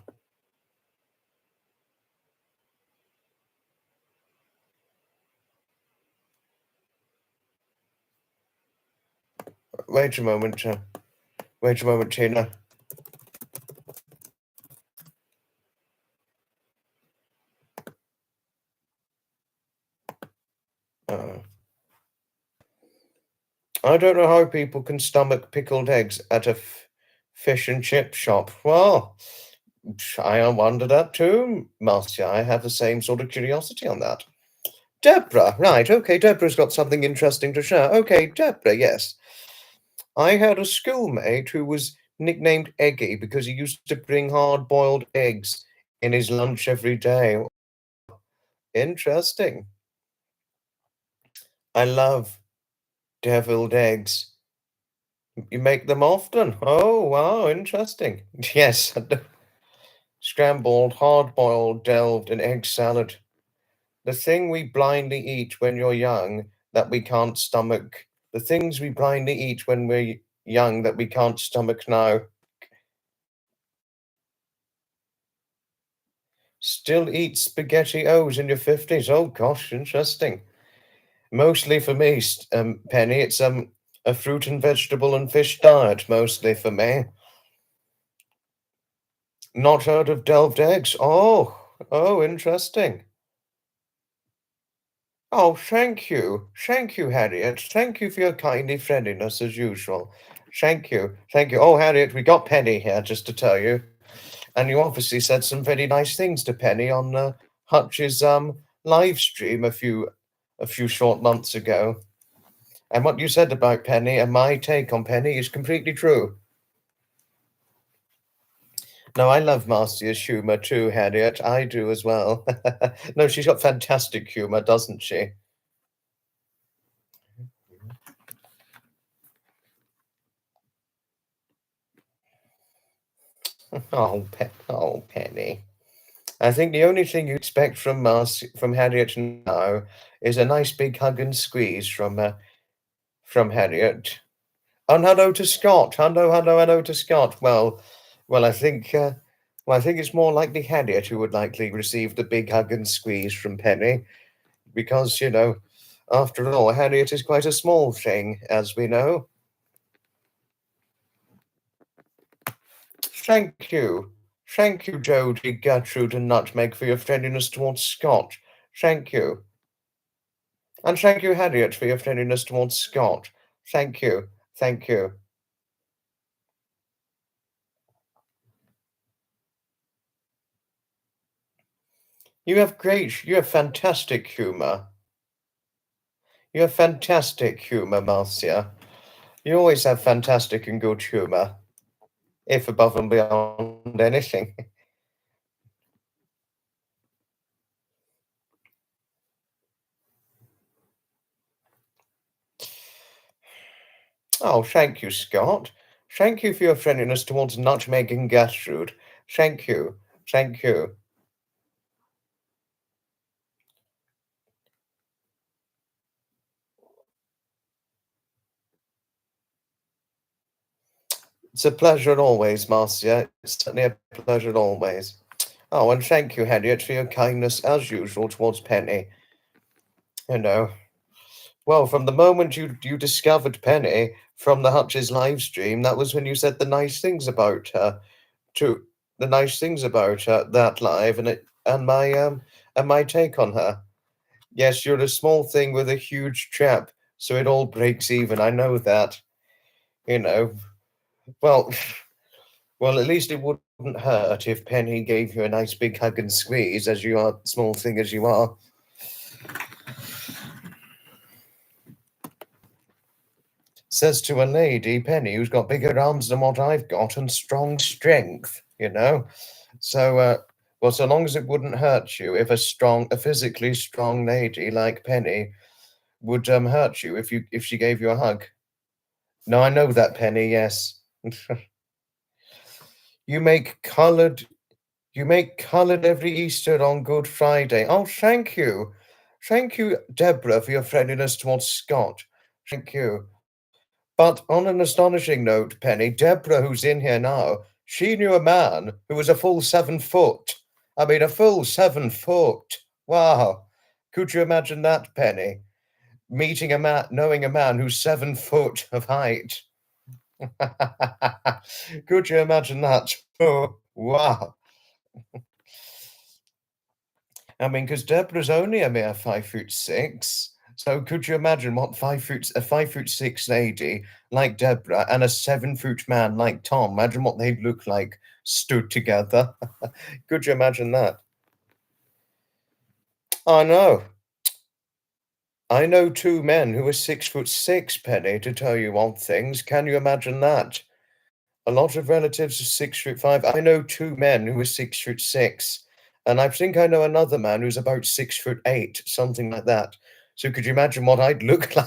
Wait a moment. Wait a moment, Tina. I don't know how people can stomach pickled eggs at a fish and chip shop. Well, I wonder that too, Marcia. I have the same sort of curiosity on that. Deborah, right, okay, Deborah's got something interesting to share. Okay, Deborah, yes. I had a schoolmate who was nicknamed Eggy because he used to bring hard-boiled eggs in his lunch every day. Interesting. I love deviled eggs. You make them often? Oh, wow, interesting. Yes, scrambled, hard-boiled, delved, and egg salad. The thing we blindly eat when you're young that we can't stomach. The things we blindly eat when we're young that we can't stomach now. Still eat spaghetti-os in your 50s? Oh gosh, interesting. Mostly for me, Penny, it's a fruit and vegetable and fish diet, mostly for me. Not heard of delved eggs? Oh, interesting. Oh, thank you. Thank you, Harriet. Thank you for your kindly friendliness as usual. Thank you. Thank you. Oh, Harriet, we got Penny here just to tell you. And you obviously said some very nice things to Penny on Hutch's live stream a few short months ago. And what you said about Penny and my take on Penny is completely true. No, I love Marcia's humour too, Harriet. I do as well. No, she's got fantastic humour, doesn't she? Oh, Penny. I think the only thing you expect from Harriet now is a nice big hug and squeeze from Harriet. And hello to Scott. Hello to Scott. Well, I think it's more likely Harriet who would likely receive the big hug and squeeze from Penny, because after all, Harriet is quite a small thing, as we know. Thank you, Jody, Gertrude, and Nutmeg for your friendliness towards Scott. Thank you. And thank you, Harriet, for your friendliness towards Scott. Thank you. Thank you. You have fantastic humour. You have fantastic humour, Marcia. You always have fantastic and good humour, if above and beyond anything. Oh, thank you, Scott. Thank you for your friendliness towards Nutmeg and Gertrude. Thank you. Thank you. It's a pleasure always, Marcia. It's certainly a pleasure always. Oh, and thank you, Harriet, for your kindness as usual towards Penny. You know, well, from the moment you discovered Penny from the Hutch's live stream, that was when you said the nice things about her, to the nice things about her that live, and my take on her. Yes, you're a small thing with a huge chap, so it all breaks even. I know that. You know, well, well, at least it wouldn't hurt if Penny gave you a nice big hug and squeeze, as you are, small thing as you are. Says to a lady, Penny, who's got bigger arms than what I've got and strong strength, So, well, so long as it wouldn't hurt you, if a physically strong lady like Penny would hurt you if she gave you a hug. No, I know that, Penny. Yes, you make coloured. You make coloured every Easter on Good Friday. Oh, thank you, Deborah, for your friendliness towards Scott. Thank you. But on an astonishing note, Penny, Deborah, who's in here now, she knew a man who was a full 7 foot. I mean, a full 7 foot. Wow. Could you imagine that, Penny? Meeting a man, knowing a man who's 7 foot of height. Could you imagine that? Oh, wow. I mean, because Deborah's only a mere 5'6". So could you imagine what a 5'6" lady like Deborah and a 7 foot man like Tom? Imagine what they'd look like stood together. Could you imagine that? I know. I know two men who are 6'6", Penny, to tell you odd things. Can you imagine that? A lot of relatives are 6'5". I know two men who are 6'6", and I think I know another man who's about 6'8", something like that. So could you imagine what I'd look like?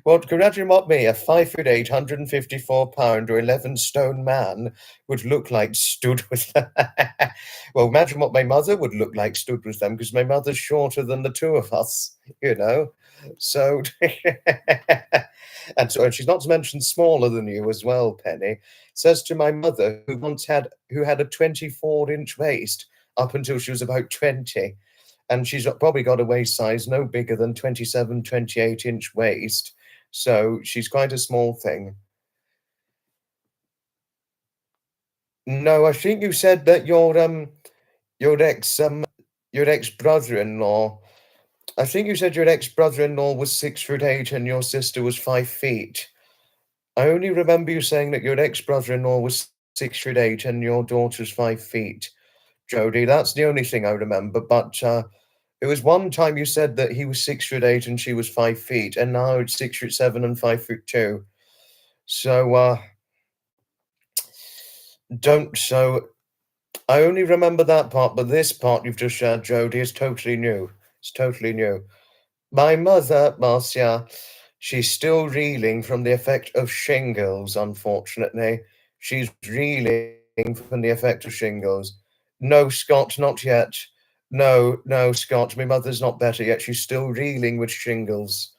Well, could you imagine what me, a 5'8", 154 pound or 11 stone man, would look like stood with them? Well, imagine what my mother would look like stood with them, because my mother's shorter than the two of us. So, and she's not to mention smaller than you as well, Penny. Says to my mother, who had a 24-inch waist up until she was about 20, and she's probably got a waist size no bigger than 27, 28-inch waist. So she's quite a small thing. No, I think you said that your ex brother-in-law. I think you said your ex brother-in-law was 6'8" and your sister was 5 feet. I only remember you saying that your ex brother-in-law was 6'8" and your daughter's 5 feet. Jody, that's the only thing I remember. But it was one time you said that he was 6'8" and she was 5 feet, and now it's 6'7" and 5'2". So don't so I only remember that part, but this part you've just shared, Jody, is totally new. It's totally new. My mother, Marcia, she's still reeling from the effect of shingles, unfortunately. She's reeling from the effect of shingles. No, Scott, not yet. No, no, Scott, my mother's not better yet. She's still reeling with shingles.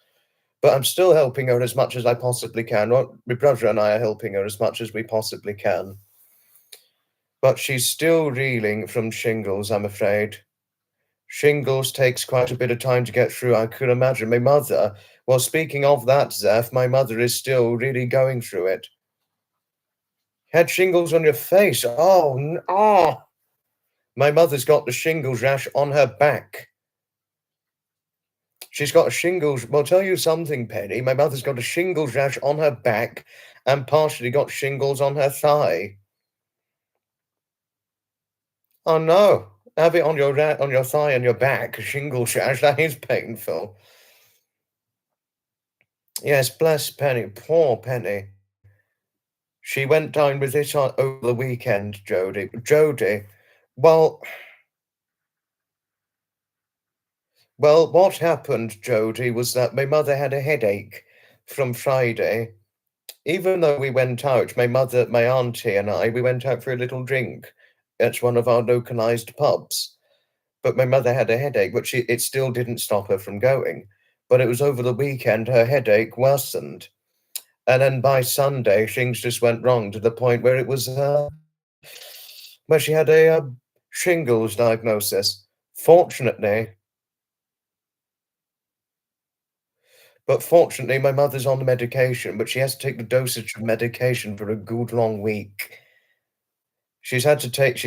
But I'm still helping her as much as I possibly can. Well, my brother and I are helping her as much as we possibly can. But she's still reeling from shingles, I'm afraid. Shingles takes quite a bit of time to get through, I could imagine. My mother, well, speaking of that, Zeph, my mother is still really going through it. Had shingles on your face. Oh. My mother's got the shingles rash on her back. She's got a shingles. Well, I'll tell you something, Penny. My mother's got a shingles rash on her back and partially got shingles on her thigh. Oh no. Have it on your thigh and your back, a shingles rash. That is painful. Yes, bless Penny. Poor Penny. She went down with it over the weekend, Jody. Jody, well, what happened, Jody, was that my mother had a headache from Friday. Even though we went out, my mother, my auntie, and I, we went out for a little drink at one of our localized pubs. But my mother had a headache, but it still didn't stop her from going. But it was over the weekend her headache worsened. And then by Sunday, things just went wrong to the point where it was where she had a shingles diagnosis. Fortunately, my mother's on the medication, but she has to take the dosage of medication for a good long week. She's had to take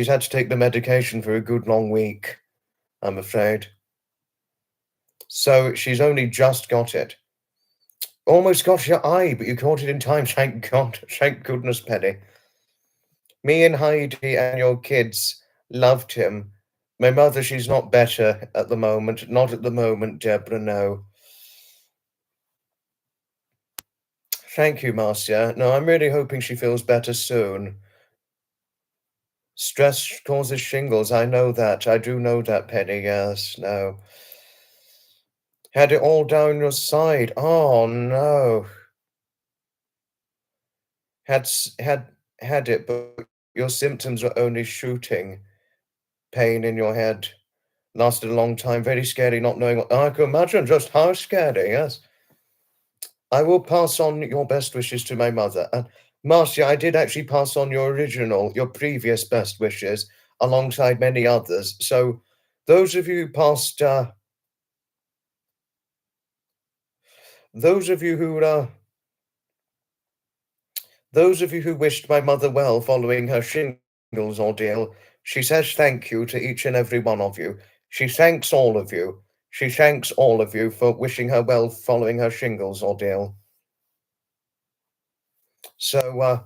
the medication for a good long week, I'm afraid. So she's only just got it. Almost got your eye, but you caught it in time. Thank God. Thank goodness, Penny. Me and Heidi and your kids loved him. My mother, she's not better at the moment. Not at the moment, Deborah, no. Thank you, Marcia. No, I'm really hoping she feels better soon. Stress causes shingles. I know that. I do know that, Penny. Yes, no. Had it all down your side. Oh, no. Had it, but your symptoms were only shooting. Pain in your head. Lasted a long time. Very scary, not knowing what. I can imagine just how scary, yes. I will pass on your best wishes to my mother. And Marcia, I did actually pass on your previous best wishes alongside many others. So those of you who passed, those of you who, those of you who wished my mother well following her shingles ordeal, she says thank you to each and every one of you. She thanks all of you. She thanks all of you for wishing her well following her shingles ordeal. So,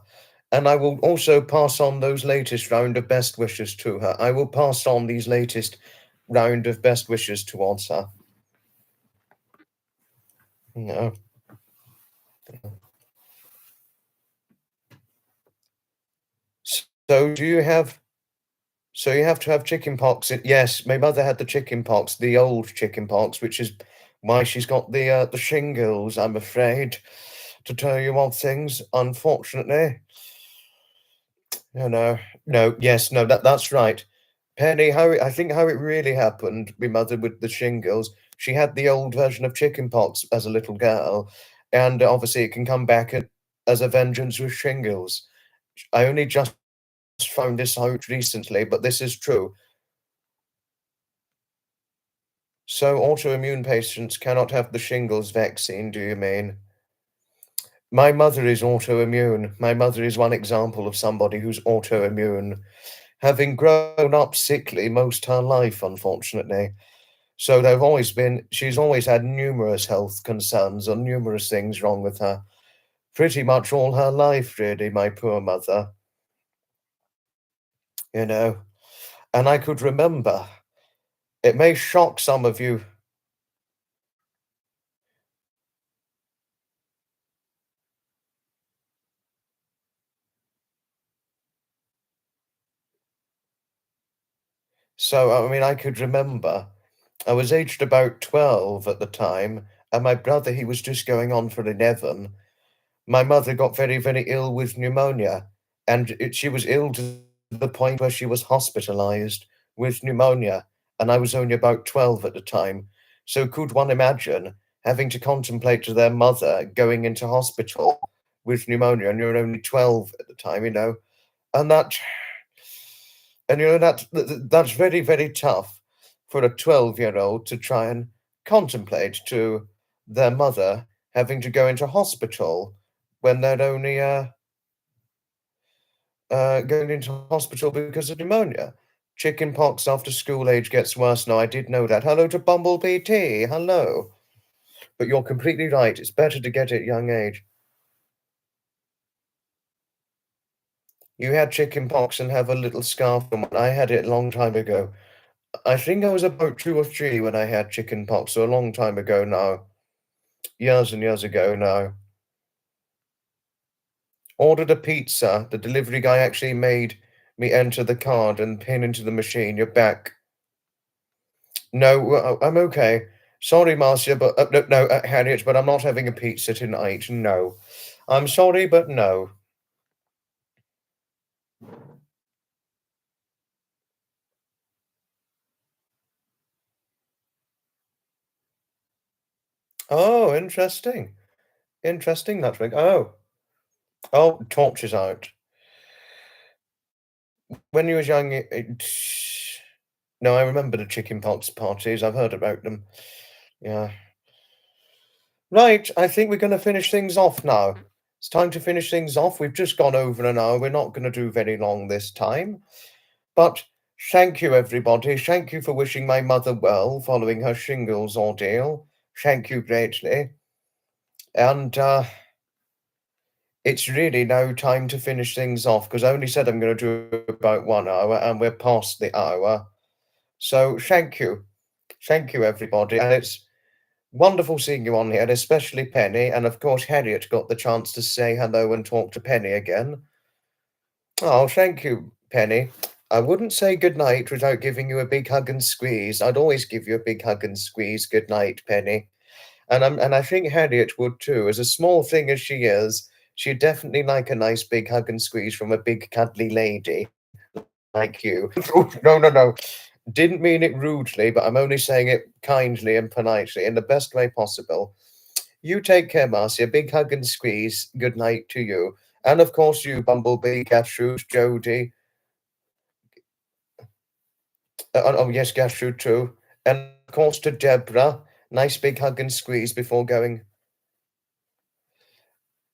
and I will also pass on those latest round of best wishes to her. I will pass on these latest round of best wishes towards her. No. So do you have so you have to have chicken pox? Yes, my mother had the chicken pox, the old chicken pox, which is why she's got the shingles, I'm afraid, to tell you of things, unfortunately. Yes, no, that's right. Penny, I think how it really happened, my mother with the shingles, She had the old version of chickenpox as a little girl, and obviously it can come back as a vengeance with shingles. I only just found this out recently, but this is true. So autoimmune patients cannot have the shingles vaccine, do you mean? My mother is autoimmune. My mother is one example of somebody who's autoimmune, having grown up sickly most her life, unfortunately. So she's always had numerous health concerns and numerous things wrong with her. Pretty much all her life, really, my poor mother, you know. And I could remember, it may shock some of you. So, I mean, I could remember, I was aged about 12 at the time, and my brother, he was just going on for 11. My mother got very, very ill with pneumonia, and she was ill to the point where she was hospitalized with pneumonia, and I was only about 12 at the time. So could one imagine having to contemplate to their mother going into hospital with pneumonia, and you're only 12 at the time, and that's very, very tough for a 12-year-old to try and contemplate to their mother having to go into hospital when they're only going into hospital because of pneumonia. Chickenpox after school age gets worse. No, I did know that. Hello to Bumblebee T. Hello. But you're completely right. It's better to get it at young age. You had chickenpox and have a little scarf on. I had it a long time ago. I think I was about 2 or 3 when I had chickenpox, so a long time ago now. Years and years ago now. Ordered a pizza. The delivery guy actually made me enter the card and pin into the machine. You're back. No, I'm okay. Sorry, Marcia, but no, Harriet, but I'm not having a pizza tonight. No. I'm sorry, but no. Oh, interesting. Interesting, that ring. Oh, torches out. When you was young, no, I remember the chickenpox parties. I've heard about them. Yeah. Right, I think we're going to finish things off now. It's time to finish things off. We've just gone over an hour. We're not going to do very long this time. But thank you, everybody. Thank you for wishing my mother well following her shingles ordeal. Thank you greatly. And it's really now time to finish things off because I only said I'm going to do about 1 hour and we're past the hour. So thank you. Thank you, everybody. And it's wonderful seeing you on here, and especially Penny. And of course, Harriet got the chance to say hello and talk to Penny again. Oh, thank you, Penny. I wouldn't say good night without giving you a big hug and squeeze. I'd always give you a big hug and squeeze. Good night, Penny. And I think Harriet would too. As a small thing as she is, she'd definitely like a nice big hug and squeeze from a big cuddly lady like you. No, no, no. Didn't mean it rudely, but I'm only saying it kindly and politely in the best way possible. You take care, Marcy. A big hug and squeeze. Good night to you. And of course, you, Bumblebee, Gertrude, Jody. Oh, yes, Gertrude too. And of course to Deborah. Nice big hug and squeeze before going.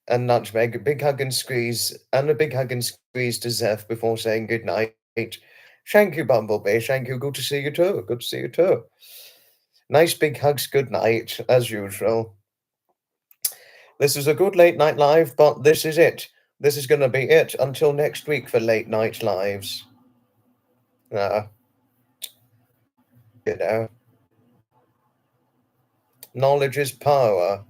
And Nutmeg, a big hug and squeeze. And a big hug and squeeze to Zeph before saying good night. Thank you, Bumblebee. Thank you. Good to see you too. Good to see you too. Nice big hugs. Good night, as usual. This is a good late night live, but this is it. This is going to be it until next week for late night lives. Uh, you know, knowledge is power.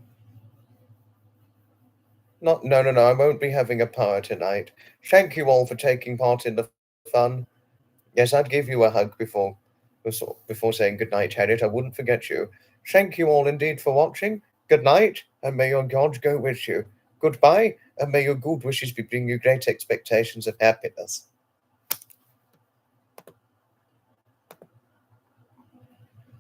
No, no. I won't be having a power tonight. Thank you all for taking part in the fun. Yes, I'd give you a hug before saying good night, Harriet. I wouldn't forget you. Thank you all indeed for watching. Good night, and may your God go with you. Goodbye, and may your good wishes bring you great expectations of happiness.